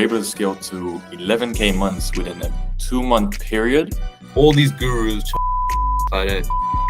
able to scale to 11K months within a 2-month period. All these gurus,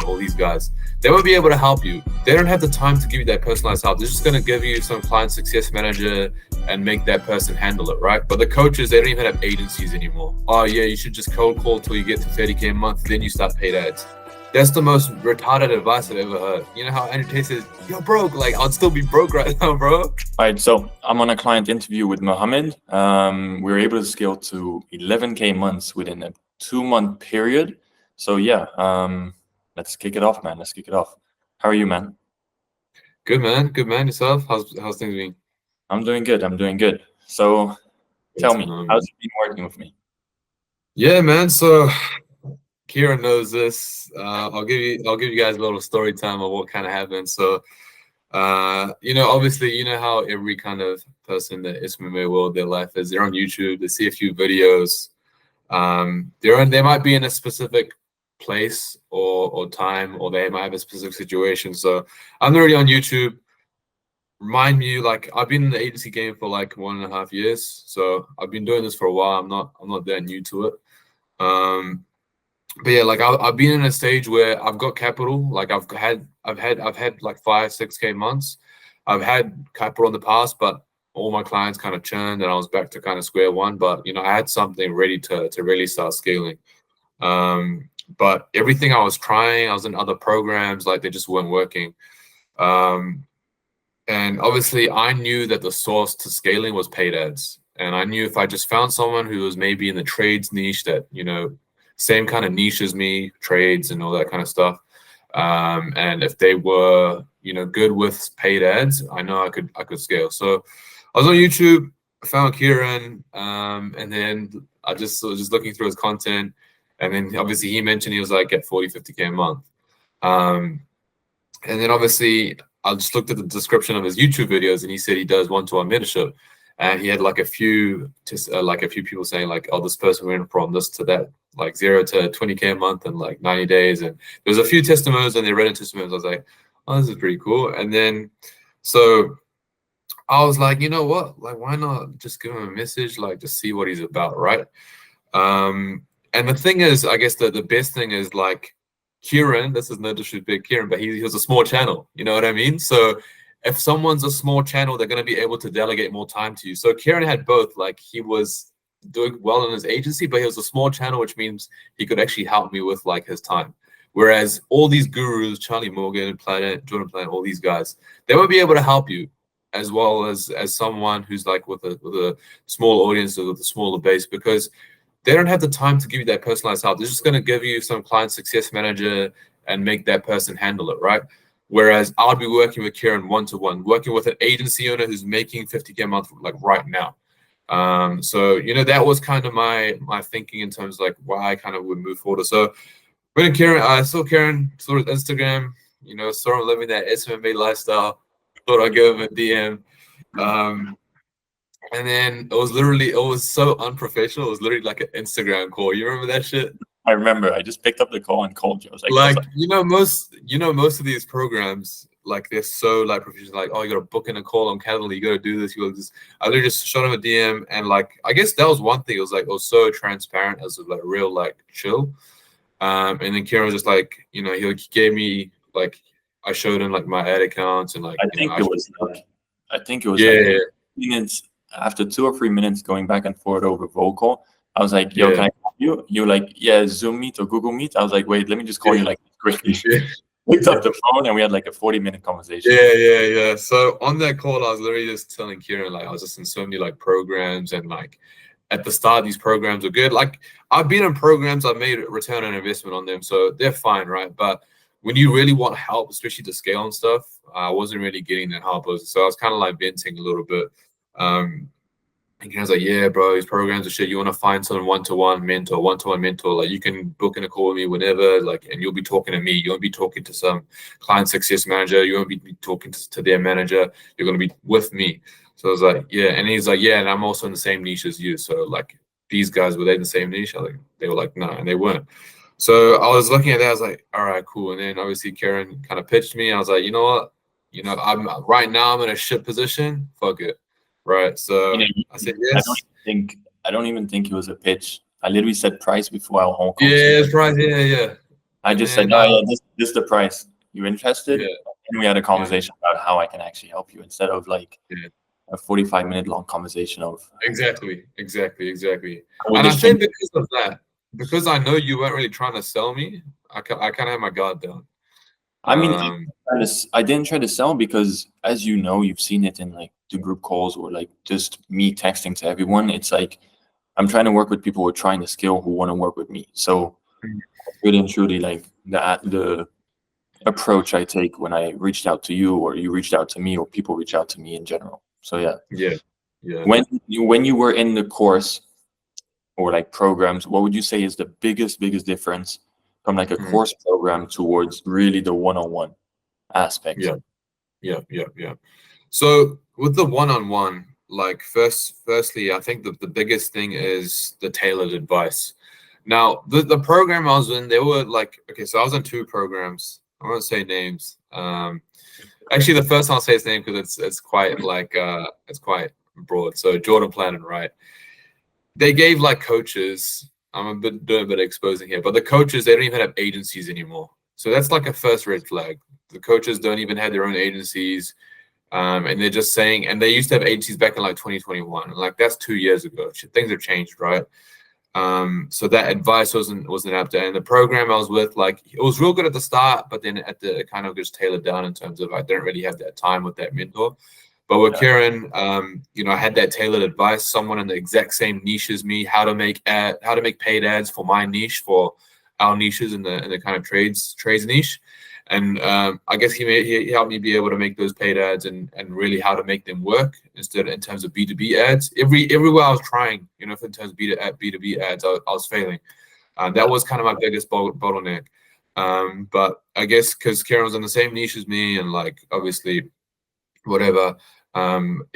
all these guys, they won't be able to help you. They don't have the time to give you that personalized help. They're just going to give you some client success manager and make that person handle it, right? But the coaches, they don't even have agencies anymore. Oh yeah, you should just cold call till you get to 30K a month, then you start paid ads. That's the most retarded advice I've ever heard. You know how Andrew Tate says, you're broke, like I'd still be broke right now, bro. All right, so I'm on a client interview with Muhammed. We were able to scale to 11K months within a 2-month period. So yeah, let's kick it off, man. Let's kick it off. How are you, man? Good, man. Good, man. Yourself? How's things been? I'm doing good. I'm doing good. So tell me, how's it been working with me? Yeah, man. So Kieran knows this. I'll give you guys a little story time of what kind of happened. So, obviously, you know how every kind of person in the SMMA world, their life is. They're on YouTube. They see a few videos. They might be in a specific place or time, or they might have a specific situation. So I'm already on YouTube. Mind you, like I've been in the agency game for like 1.5 years. So I've been doing this for a while. I'm not that new to it. But yeah, like I've been in a stage where I've got capital. Like I've had like 5-6K months. I've had capital in the past, but all my clients kind of churned and I was back to kind of square one. But I had something ready to really start scaling. But everything I was trying, I was in other programs, like they just weren't working. And obviously I knew that the source to scaling was paid ads. And I knew if I just found someone who was maybe in the trades niche that, same kind of niche as me, trades and all that kind of stuff. And if they were, good with paid ads, I know I could scale. So I was on YouTube, I found Kieran, and then I was just looking through his content. And then obviously he mentioned he was like at 40-50K a month. And then obviously I just looked at the description of his YouTube videos and he said he does one-to-one mentorship. And he had like a few people saying like, oh, this person went from this to that, like 0 to 20K a month in like 90 days. And there's a few testimonials and they read into testimonials. I was like, oh, this is pretty cool. And then, so I was like, you know what? Like, why not just give him a message? Like, just see what he's about, right? And the thing is, I guess the best thing is like Kieran, this is no disrespect Kieran, but he was a small channel. You know what I mean? So if someone's a small channel, they're going to be able to delegate more time to you. So Kieran had both. Like he was doing well in his agency, but he was a small channel, which means he could actually help me with like his time. Whereas all these gurus, Charlie Morgan, Jordan Planet, all these guys, they won't be able to help you as well as someone who's like with a small audience or with a smaller base, because they don't have the time to give you that personalized help. They're just going to give you some client success manager and make that person handle it, right? Whereas I'll be working with Kieran one-to-one, working with an agency owner who's making 50K a month like right now. So that was kind of my thinking in terms of like why I kind of would move forward. So when I saw Kieran sort of Instagram, saw him living that SMMA lifestyle, thought I'd give him a DM. And then it was so unprofessional. It was literally like an Instagram call. You remember that shit? I remember. I just picked up the call and called you. I was like, most of these programs, like they're so like professional. Like, oh, you got to book in a call on Calendly. You got to do this. You got to I literally just shot him a DM, and like, I guess that was one thing. It was so transparent. It was like real like chill. And then Kieran was just like, he gave me like, I showed him like my ad accounts and like. I think it was like minutes. After 2 or 3 minutes going back and forth over vocal, I was like, yo, can I call you? You were like, yeah, Zoom Meet or Google Meet. I was like, wait, let me just call you like quickly. Picked up the phone and we had like a 40-minute conversation. Yeah. So on that call, I was literally just telling Kieran, like, I was just in so many like programs, and like at the start, these programs were good. Like I've been in programs, I've made a return on investment on them, so they're fine, right? But when you really want help, especially to scale and stuff, I wasn't really getting that help. So I was kind of like venting a little bit. And Kieran's like, yeah, bro, these programs are shit. You want to find someone one-to-one mentor, like you can book in a call with me whenever, like, and you'll be talking to me. You won't be talking to some client success manager. You won't be talking to their manager. You're going to be with me. So I was like, yeah. And he's like, yeah, and I'm also in the same niche as you. So like these guys, were they in the same niche? They were like, no, and they weren't. So I was looking at that. I was like, all right, cool. And then obviously Kieran kind of pitched me. I was like, you know what? I'm right now I'm in a shit position. Fuck it. Right. So I said yes. I don't even think it was a pitch. I literally said price before our whole Yeah, conversation. that's right. Yeah. I just said, oh, yeah, this is the price. You interested? Yeah. And we had a conversation about how I can actually help you instead of like a 45-minute long conversation of Exactly. And I think because of that, because I know you weren't really trying to sell me, I kind of have my guard down. I mean, I didn't try to sell because, as you know, you've seen it in like the group calls or like just me texting to everyone. It's like I'm trying to work with people who are trying to scale, who want to work with me. So really and truly, like the approach I take when I reached out to you, or you reached out to me, or people reach out to me in general. So yeah. When you were in the course or like programs, what would you say is the biggest difference from like a course program towards really the one-on-one aspect? Yeah. So with the one-on-one, like firstly, I think that the biggest thing is the tailored advice. Now, the program I was in, they were like, okay, so I was in 2 programs. I won't say names. Actually, the first one I'll say his name because it's quite like it's quite broad. So Jordan Planet, right? They gave like coaches. I'm doing a bit of exposing here, but the coaches, they don't even have agencies anymore. So that's like a first red flag. The coaches don't even have their own agencies, and they're just saying. And they used to have agencies back in like 2021. Like that's 2 years ago. Things have changed, right? So that advice wasn't up there. And the program I was with, like it was real good at the start, but then at the kind of just tailored down in terms of I didn't really have that time with that mentor. But with Kieran, I had that tailored advice, someone in the exact same niche as me, how to make paid ads for my niche, for our niches in the kind of trades niche. And I guess he helped me be able to make those paid ads and really how to make them work instead in terms of B2B ads. Everywhere I was trying, in terms of B2B ads, I was failing. That was kind of my biggest bottleneck. But I guess because Kieran was in the same niche as me and like obviously whatever,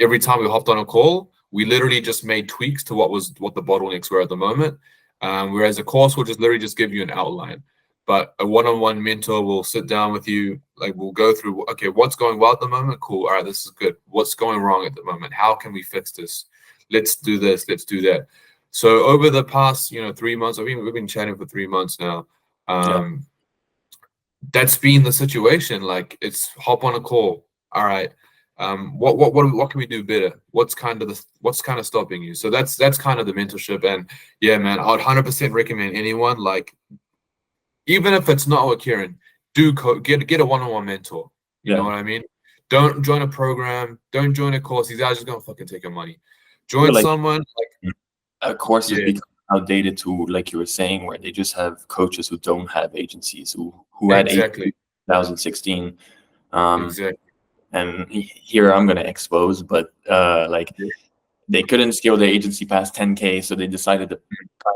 every time we hopped on a call, we literally just made tweaks to what the bottlenecks were at the moment. Whereas a course will just literally just give you an outline. But a one-on-one mentor will sit down with you, like we'll go through, okay, what's going well at the moment? Cool. All right, this is good. What's going wrong at the moment? How can we fix this? Let's do this. Let's do that. So over the past, 3 months, we've been chatting for 3 months now. That's been the situation. Like it's hop on a call. All right. What can we do better? What's kind of stopping you? So that's kind of the mentorship. And yeah, man, I would 100% recommend anyone, like, even if it's not with Kieran, get a one-on-one mentor. You know what I mean? Don't join a program. Don't join a course. These guys are just gonna fucking take your money. Join someone like a course has become outdated to, like you were saying, where they just have coaches who don't have agencies who had 2016. Exactly. And here I'm gonna expose, but they couldn't scale their agency past 10K, so they decided to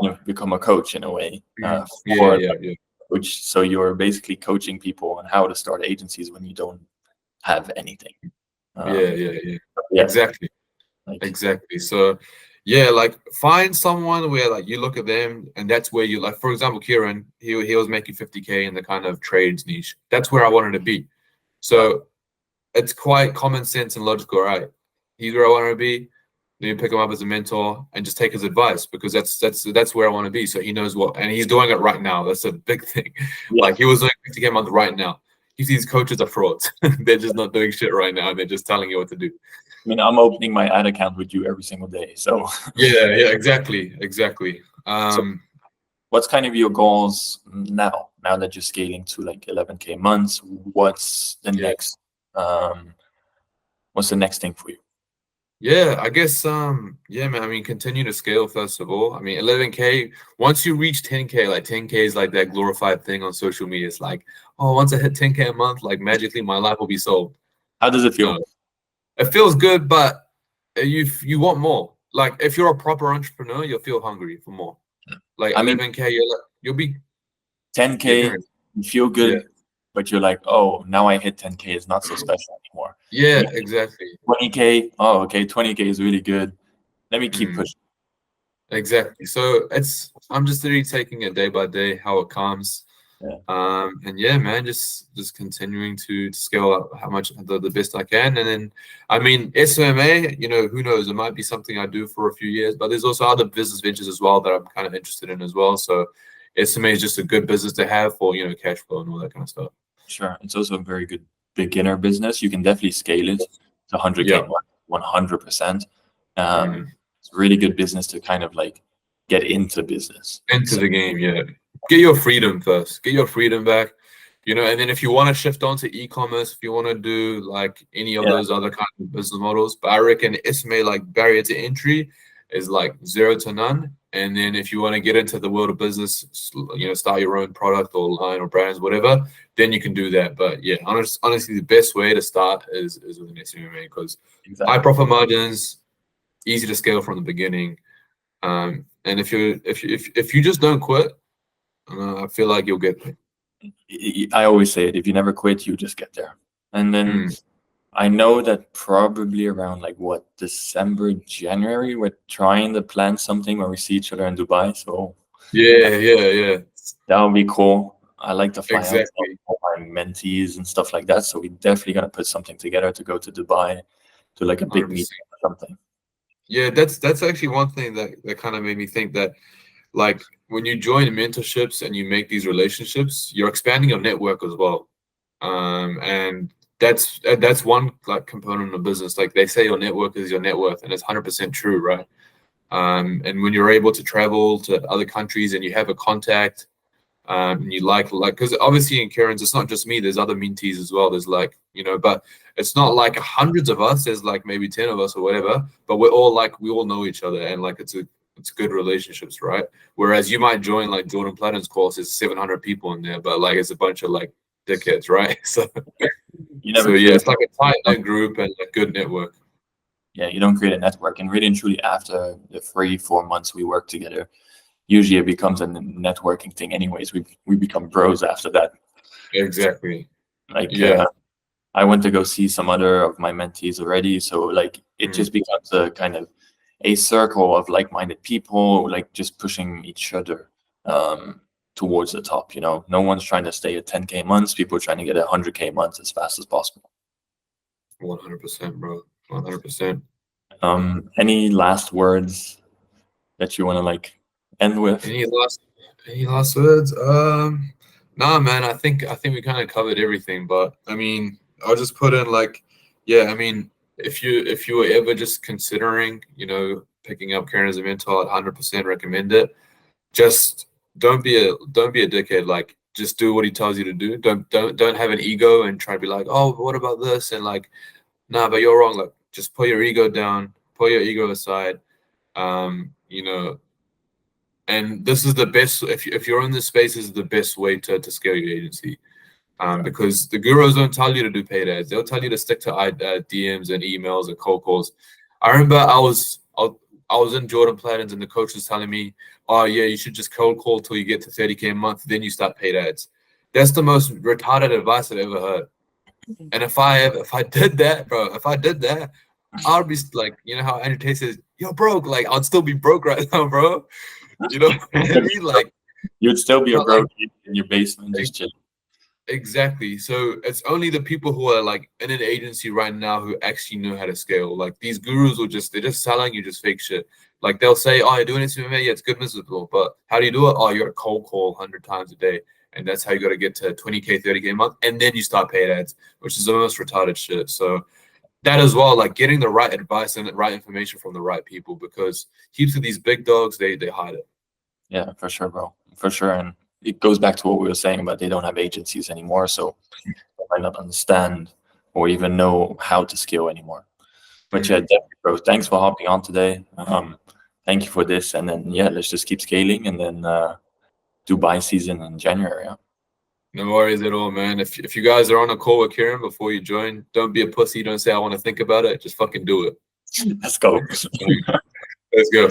kind of become a coach in a way. So you're basically coaching people on how to start agencies when you don't have anything. Exactly. Exactly. So like find someone where like you look at them and that's where you, like, for example, Kieran, he was making 50K in the kind of trades niche. That's where I wanted to be. So it's quite common sense and logical, right? He's where I want to be. Then you pick him up as a mentor and just take his advice, because that's where I want to be. So he knows what, and he's doing it right now. That's a big thing. Like he was doing 50K a month right now. These coaches are frauds. They're just not doing shit right now. They're just telling you what to do. I mean, I'm opening my ad account with you every single day. So exactly. So what's kind of your goals now that you're scaling to like 11K months? What's the next? What's the next thing for you? Yeah, I guess man, I mean, continue to scale first of all. I mean, 11K, once you reach 10K, like 10K is like that glorified thing on social media. It's like, oh, once I hit 10K a month, like magically my life will be solved. How does it feel? It feels good, but you want more. Like if you're a proper entrepreneur, you'll feel hungry for more. Like 11K, you'll be 10K, you feel good, but you're like, oh, now I hit 10K, it's not so special anymore. Yeah, exactly. 20K, oh, okay, 20K is really good. Let me keep pushing. Exactly. So I'm just really taking it day by day, how it comes. And yeah, man, just continuing to scale up how much the best I can. And then, I mean, SMMA, you know, who knows? It might be something I do for a few years, but there's also other business ventures as well that I'm kind of interested in as well. So SMA is just a good business to have for, you know, cash flow and all that kind of stuff. Sure. It's also a very good beginner business. You can definitely scale it to 100K, Yeah. 100%. It's a really good business to kind of like get into business. Into the game, yeah. Get your freedom first. Get your freedom back. You know, and then if you want to shift on to e-commerce, if you want to do like any of those other kind of business models, but I reckon SMA like barrier to entry is like 0 to none. And then if you want to get into the world of business, you know, start your own product or line or brands, whatever, then you can do that. But yeah, honestly, the best way to start is with an SMMA because high profit margins, easy to scale from the beginning. And if you just don't quit, I feel like you'll get there. I always say it, if you never quit, you just get there. And then I know that probably around like what, December, January, we're trying to plan something where we see each other in Dubai. So yeah. That would be cool. I like to fly out Exactly. my mentees and stuff like that. So we're definitely gonna put something together to go to Dubai to like a big 100%. meeting or something. Yeah, that's actually one thing that kind of made me think that, like, when you join mentorships and you make these relationships, you're expanding your network as well. And that's one like component of business. Like they say, your network is your net worth, and it's 100% true, right? And when you're able to travel to other countries and you have a contact, and you like because obviously in Karen's, it's not just me. There's other mentees as well. There's like, you know, but it's not like hundreds of us. There's like maybe 10 of us or whatever. But we're all like, we all know each other, and like it's good relationships, right? Whereas you might join like Jordan Platinum's course, there's 700 people in there, but like it's a bunch of like dickheads, right? So yeah, it's like a tight-knit group and a good network. Yeah, you don't create a network, and really and truly, after the 3-4 months we work together, usually it becomes a networking thing. Anyways, we become bros after that. Exactly. Like I went to go see some other of my mentees already, so like it just becomes a kind of a circle of like-minded people, like just pushing each other towards the top. You know, no one's trying to stay at 10K months. People are trying to get 100K months as fast as possible. 100%, bro. 100%. Any last words that you want to like end with? Any last words? Nah, man. I think we kind of covered everything. But I mean, I'll just put in like, yeah. I mean, if you were ever just considering, you know, picking up Karen as a mentor, I'd 100% recommend it. Just don't be a dickhead. Like, just do what he tells you to do. Don't have an ego and try to be like, oh, what about this? And like, nah, but you're wrong. Like, just put your ego down, put your ego aside. You know, and this is the best. If you're in this space, this is the best way to scale your agency. Because the gurus don't tell you to do paid ads. They'll tell you to stick to DMs and emails and cold calls. I remember I was in Jordan Platinum's and the coach was telling me, oh yeah, you should just cold call till you get to 30K a month, then you start paid ads. That's the most retarded advice I've ever heard. And if I did that, bro, I'd be like, you know how Andrew Tate says, you're broke. Like, I'd still be broke right now, bro. You know what I mean? Like, you'd still be a broke in your basement just chilling. Exactly. So it's only the people who are like in an agency right now who actually know how to scale. Like these gurus they're just selling you just fake shit. Like they'll say, oh, you're doing SMMA, yeah, it's good business, but how do you do it? Oh, you're a cold call 100 times a day. And that's how you got to get to 20K, 30K a month. And then you start paid ads, which is the most retarded shit. So that as well, like getting the right advice and the right information from the right people, because heaps of these big dogs, they hide it. Yeah, for sure, bro. For sure. And it goes back to what we were saying about they don't have agencies anymore. So they might not understand or even know how to scale anymore. But yeah, definitely, bro. Thanks for hopping on today. Thank you for this. And then, yeah, let's just keep scaling and then Dubai season in January. Yeah? No worries at all, man. If you guys are on a call with Kieran before you join, don't be a pussy. Don't say, I want to think about it. Just fucking do it. Let's go. Let's go.